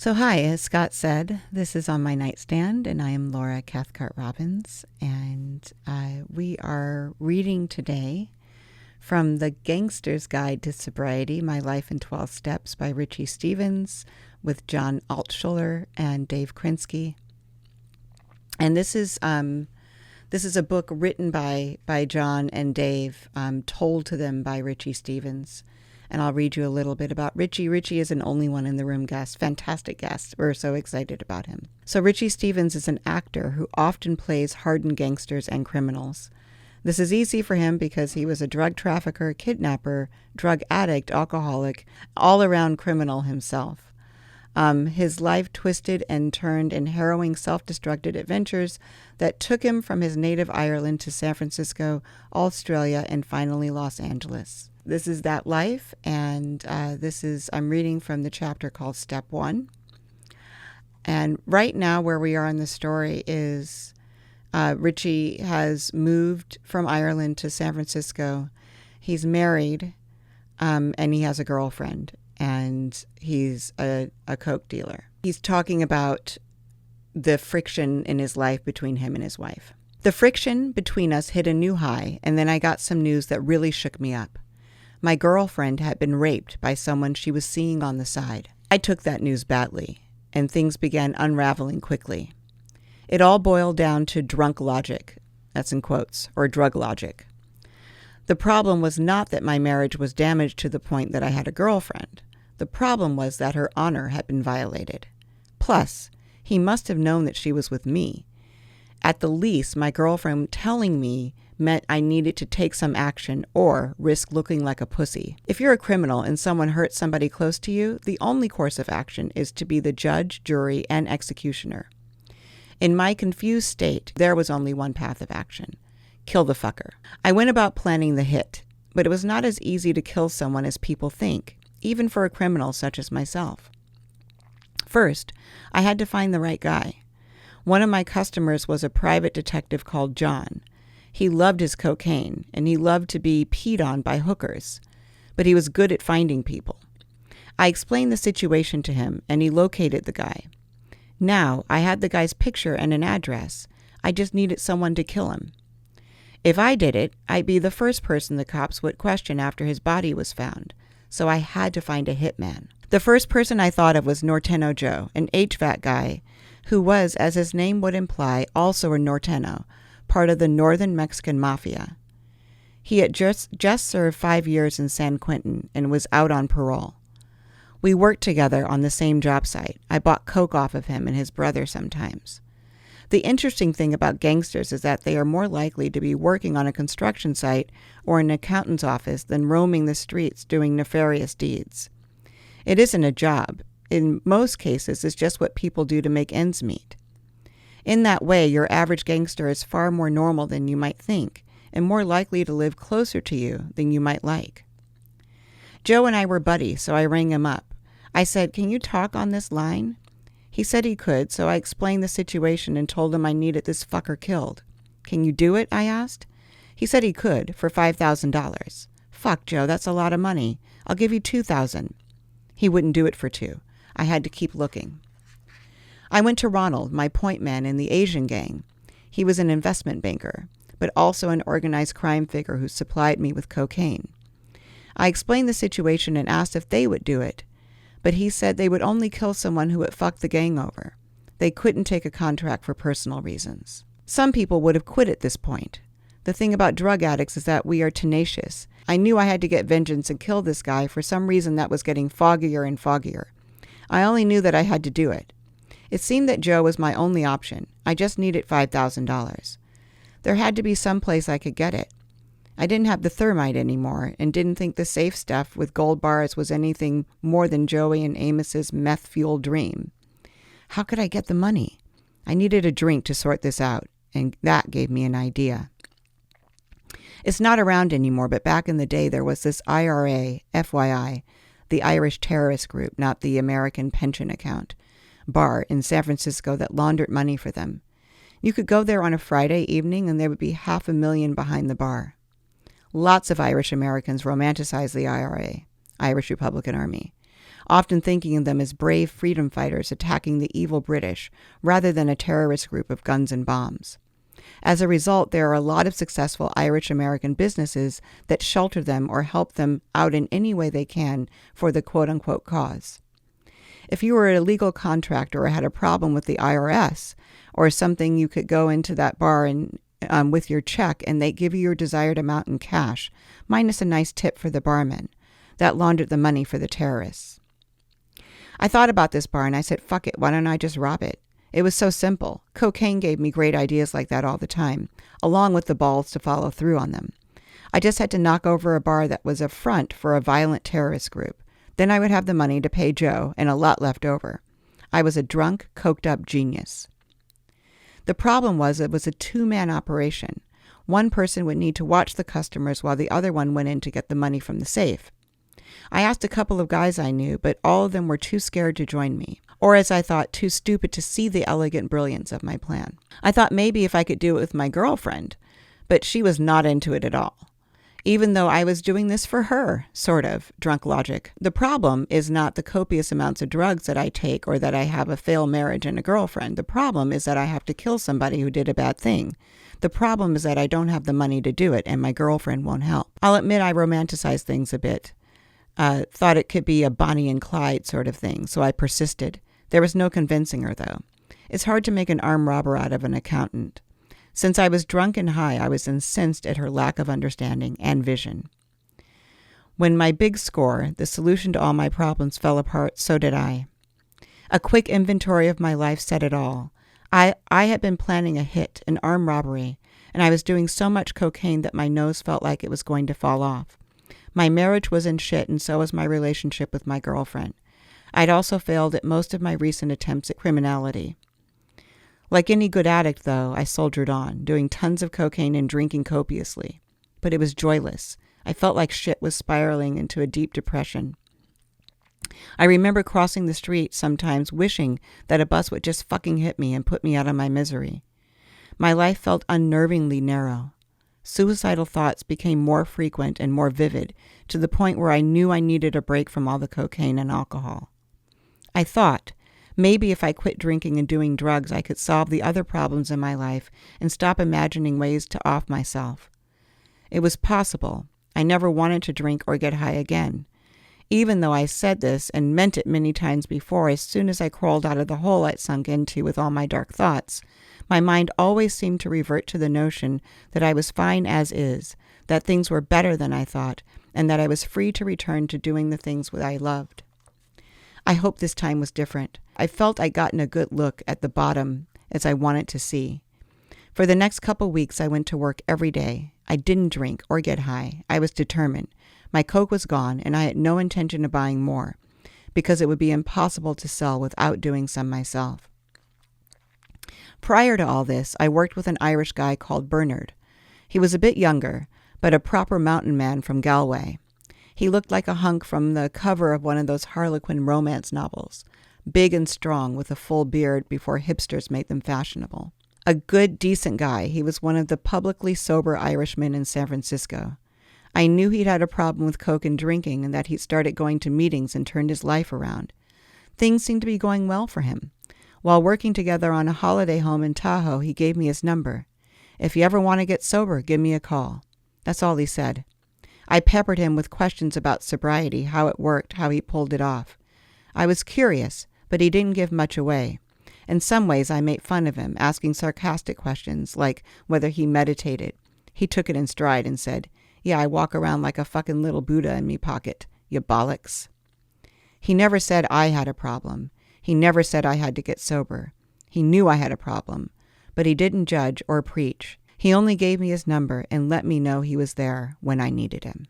So hi, as Scott said, this is On My Nightstand, and I am Laura Cathcart-Robbins, and we are reading today from the Gangster's Guide to Sobriety, My Life in 12 Steps by Richie Stephens with John Altschuler and Dave Krinsky. And this is a book written by John and Dave, told to them by Richie Stephens. And I'll read you a little bit about Richie. Richie is an only one in the room guest, fantastic guest. We're so excited about him. So Richie Stephens is an actor who often plays hardened gangsters and criminals. This is easy for him because he was a drug trafficker, kidnapper, drug addict, alcoholic, all-around criminal himself. His life twisted and turned in harrowing self-destructive adventures that took him from his native Ireland to San Francisco, Australia, and finally Los Angeles. This is that life, and I'm reading from the chapter called Step 1. And right now where we are in the story is Richie has moved from Ireland to San Francisco. He's married, and he has a girlfriend, and he's a coke dealer. He's talking about the friction in his life between him and his wife. The friction between us hit a new high, and then I got some news that really shook me up. My girlfriend had been raped by someone she was seeing on the side. I took that news badly, and things began unraveling quickly. It all boiled down to drunk logic, that's in quotes, or drug logic. The problem was not that my marriage was damaged to the point that I had a girlfriend. The problem was that her honor had been violated. Plus, he must have known that she was with me. At the least, my girlfriend telling me meant I needed to take some action or risk looking like a pussy. If you're a criminal and someone hurts somebody close to you, the only course of action is to be the judge, jury, and executioner. In my confused state, there was only one path of action. Kill the fucker. I went about planning the hit, but it was not as easy to kill someone as people think, even for a criminal such as myself. First, I had to find the right guy. One of my customers was a private detective called John. He loved his cocaine, and he loved to be peed on by hookers, but he was good at finding people. I explained the situation to him, and he located the guy. Now, I had the guy's picture and an address. I just needed someone to kill him. If I did it, I'd be the first person the cops would question after his body was found, so I had to find a hitman. The first person I thought of was Norteno Joe, an HVAC guy, who was, as his name would imply, also a Norteno, part of the Northern Mexican Mafia. He had just served 5 years in San Quentin and was out on parole. We worked together on the same job site. I bought coke off of him and his brother sometimes. The interesting thing about gangsters is that they are more likely to be working on a construction site or an accountant's office than roaming the streets doing nefarious deeds. It isn't a job. In most cases, it's just what people do to make ends meet. In that way, your average gangster is far more normal than you might think, and more likely to live closer to you than you might like. Joe and I were buddies, so I rang him up. I said, "Can you talk on this line?" He said he could, so I explained the situation and told him I needed this fucker killed. "Can you do it?" I asked. He said he could, for $5,000. "Fuck, Joe, that's a lot of money. I'll give you $2,000. He wouldn't do it for $2,000. I had to keep looking. I went to Ronald, my point man in the Asian gang. He was an investment banker, but also an organized crime figure who supplied me with cocaine. I explained the situation and asked if they would do it, but he said they would only kill someone who would fuck the gang over. They couldn't take a contract for personal reasons. Some people would have quit at this point. The thing about drug addicts is that we are tenacious. I knew I had to get vengeance and kill this guy for some reason that was getting foggier and foggier. I only knew that I had to do it. It seemed that Joe was my only option. I just needed $5,000. There had to be some place I could get it. I didn't have the thermite anymore and didn't think the safe stuff with gold bars was anything more than Joey and Amos's meth-fueled dream. How could I get the money? I needed a drink to sort this out, and that gave me an idea. It's not around anymore, but back in the day there was this IRA, FYI, the Irish terrorist group, not the American pension account, bar in San Francisco that laundered money for them. You could go there on a Friday evening and there would be $500,000 behind the bar. Lots of Irish Americans romanticize the IRA, Irish Republican Army. often thinking of them as brave freedom fighters attacking the evil British rather than a terrorist group of guns and bombs. As a result, there are a lot of successful Irish-American businesses that shelter them or help them out in any way they can for the quote-unquote cause. If you were a legal contractor or had a problem with the IRS or something, you could go into that bar and with your check and they give you your desired amount in cash, minus a nice tip for the barman. That laundered the money for the terrorists. I thought about this bar and I said, fuck it, why don't I just rob it? It was so simple. Cocaine gave me great ideas like that all the time, along with the balls to follow through on them. I just had to knock over a bar that was a front for a violent terrorist group. Then I would have the money to pay Joe and a lot left over. I was a drunk, coked-up genius. The problem was it was a two-man operation. One person would need to watch the customers while the other one went in to get the money from the safe. I asked a couple of guys I knew, but all of them were too scared to join me, or as I thought, too stupid to see the elegant brilliance of my plan. I thought maybe if I could do it with my girlfriend, but she was not into it at all. Even though I was doing this for her, sort of, drunk logic. The problem is not the copious amounts of drugs that I take or that I have a failed marriage and a girlfriend. The problem is that I have to kill somebody who did a bad thing. The problem is that I don't have the money to do it and my girlfriend won't help. I'll admit I romanticized things a bit. Thought it could be a Bonnie and Clyde sort of thing, so I persisted. There was no convincing her, though. It's hard to make an armed robber out of an accountant. Since I was drunk and high, I was incensed at her lack of understanding and vision. When my big score, the solution to all my problems, fell apart, so did I. A quick inventory of my life said it all. I had been planning a hit, an armed robbery, and I was doing so much cocaine that my nose felt like it was going to fall off. My marriage was in shit, and so was my relationship with my girlfriend. I'd also failed at most of my recent attempts at criminality. Like any good addict, though, I soldiered on, doing tons of cocaine and drinking copiously. But it was joyless. I felt like shit was spiraling into a deep depression. I remember crossing the street sometimes wishing that a bus would just fucking hit me and put me out of my misery. My life felt unnervingly narrow. Suicidal thoughts became more frequent and more vivid, to the point where I knew I needed a break from all the cocaine and alcohol. I thought, maybe if I quit drinking and doing drugs, I could solve the other problems in my life and stop imagining ways to off myself. It was possible. I never wanted to drink or get high again. Even though I said this and meant it many times before, as soon as I crawled out of the hole I'd sunk into with all my dark thoughts, my mind always seemed to revert to the notion that I was fine as is, that things were better than I thought, and that I was free to return to doing the things that I loved. I hope this time was different. I felt I'd gotten a good look at the bottom as I wanted to see. For the next couple weeks, I went to work every day. I didn't drink or get high. I was determined. My coke was gone, and I had no intention of buying more, because it would be impossible to sell without doing some myself. Prior to all this, I worked with an Irish guy called Bernard. He was a bit younger, but a proper mountain man from Galway. He looked like a hunk from the cover of one of those Harlequin romance novels, big and strong with a full beard before hipsters made them fashionable. A good, decent guy, he was one of the publicly sober Irishmen in San Francisco. I knew he'd had a problem with coke and drinking and that he'd started going to meetings and turned his life around. Things seemed to be going well for him. While working together on a holiday home in Tahoe, he gave me his number. If you ever want to get sober, give me a call. That's all he said. I peppered him with questions about sobriety, how it worked, how he pulled it off. I was curious, but he didn't give much away. In some ways, I made fun of him, asking sarcastic questions, like whether he meditated. He took it in stride and said, "Yeah, I walk around like a fucking little Buddha in me pocket, you bollocks." He never said I had a problem. He never said I had to get sober. He knew I had a problem, but he didn't judge or preach. He only gave me his number and let me know he was there when I needed him.